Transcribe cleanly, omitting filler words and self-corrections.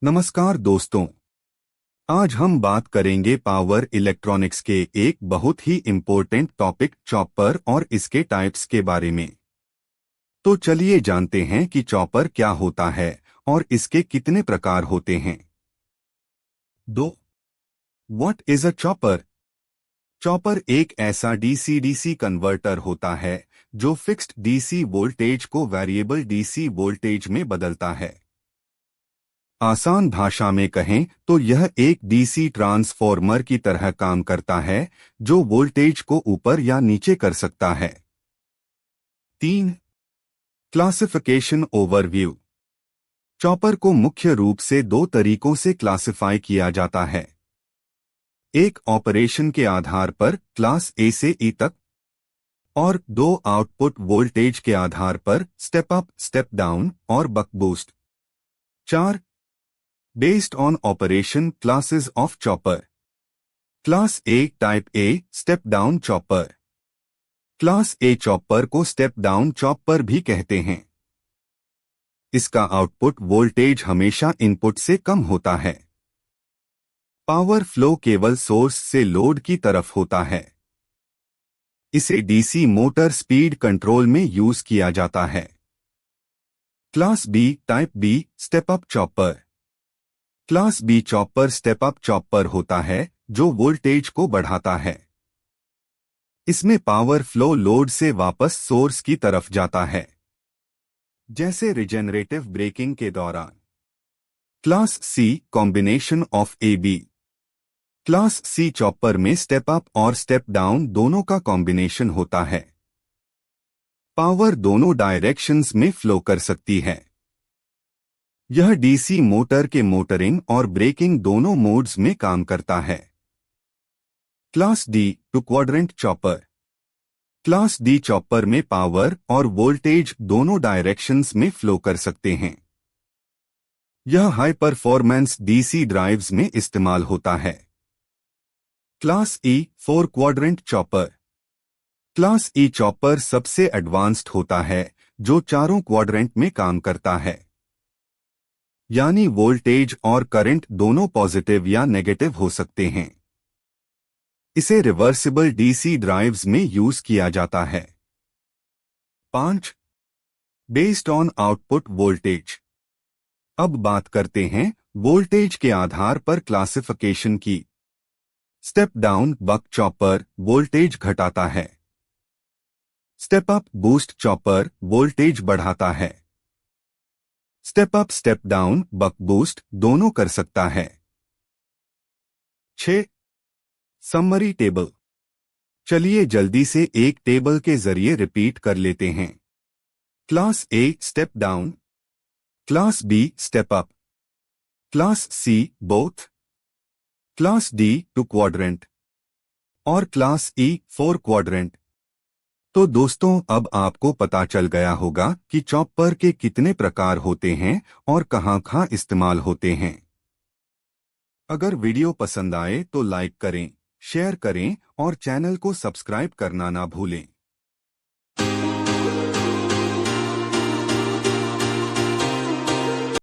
नमस्कार दोस्तों। आज हम बात करेंगे पावर इलेक्ट्रॉनिक्स के एक बहुत ही इम्पोर्टेंट टॉपिक चॉपर और इसके टाइप्स के बारे में। तो चलिए जानते हैं कि चॉपर क्या होता है और इसके कितने प्रकार होते हैं। 2. What is a chopper? Chopper एक ऐसा डीसी-डीसी कन्वर्टर होता है जो फिक्स्ड डीसी वोल्टेज को वेरिएबल डीसी वोल्टेज में बदलता है। आसान भाषा में कहें तो यह एक डीसी ट्रांसफॉर्मर की तरह काम करता है जो वोल्टेज को ऊपर या नीचे कर सकता है। 3. Classification overview. चॉपर को मुख्य रूप से दो तरीकों से क्लासिफाई किया जाता है। एक ऑपरेशन के आधार पर क्लास ए से ई तक और दो आउटपुट वोल्टेज के आधार पर स्टेप अप, स्टेप डाउन और buck boost. 4. Based on operation classes of chopper. Class A Type A Step Down Chopper. Class A chopper को स्टेप डाउन चॉपर भी कहते हैं। इसका आउटपुट वोल्टेज हमेशा इनपुट से कम होता है। पावर फ्लो केवल सोर्स से लोड की तरफ होता है। इसे डीसी मोटर स्पीड कंट्रोल में यूज किया जाता है। Class B type B step up chopper. Class B chopper step up chopper होता है जो वोल्टेज को बढ़ाता है। इसमें पावर फ्लो लोड से वापस सोर्स की तरफ जाता है, जैसे रिजेनरेटिव ब्रेकिंग के दौरान। Class C combination of A B. Class C chopper में स्टेप अप और स्टेप डाउन दोनों का कॉम्बिनेशन होता है। पावर दोनों डायरेक्शंस में फ्लो कर सकती है। यह डीसी मोटर के मोटरिंग और ब्रेकिंग दोनों मोड्स में काम करता है। Class D two quadrant chopper. Class D chopper में पावर और वोल्टेज दोनों डायरेक्शंस में फ्लो कर सकते हैं। यह हाई परफॉर्मेंस डीसी ड्राइव्स में इस्तेमाल होता है। Class E four quadrant chopper. Class ई चॉपर सबसे एडवांस्ड होता है जो चारों क्वाड्रेंट में काम करता है, यानी वोल्टेज और करंट दोनों पॉजिटिव या नेगेटिव हो सकते हैं। इसे रिवर्सिबल डीसी ड्राइव्स में यूज किया जाता है। 5. Based on output voltage. अब बात करते हैं वोल्टेज के आधार पर क्लासिफिकेशन की। Step down buck chopper voltage घटाता है। Step up boost chopper voltage बढ़ाता है। Step up step down buck boost दोनों कर सकता है। 6. Summary table. चलिए जल्दी से एक टेबल के जरिए रिपीट कर लेते हैं। Class A step down, class B step up, class C both, class D two quadrant और क्लास ई फोर क्वाड्रेंट। तो दोस्तों अब आपको पता चल गया होगा कि चॉपर के कितने प्रकार होते हैं और कहां-कहां इस्तेमाल होते हैं। अगर वीडियो पसंद आए तो लाइक करें, शेयर करें और चैनल को सब्सक्राइब करना ना भूलें।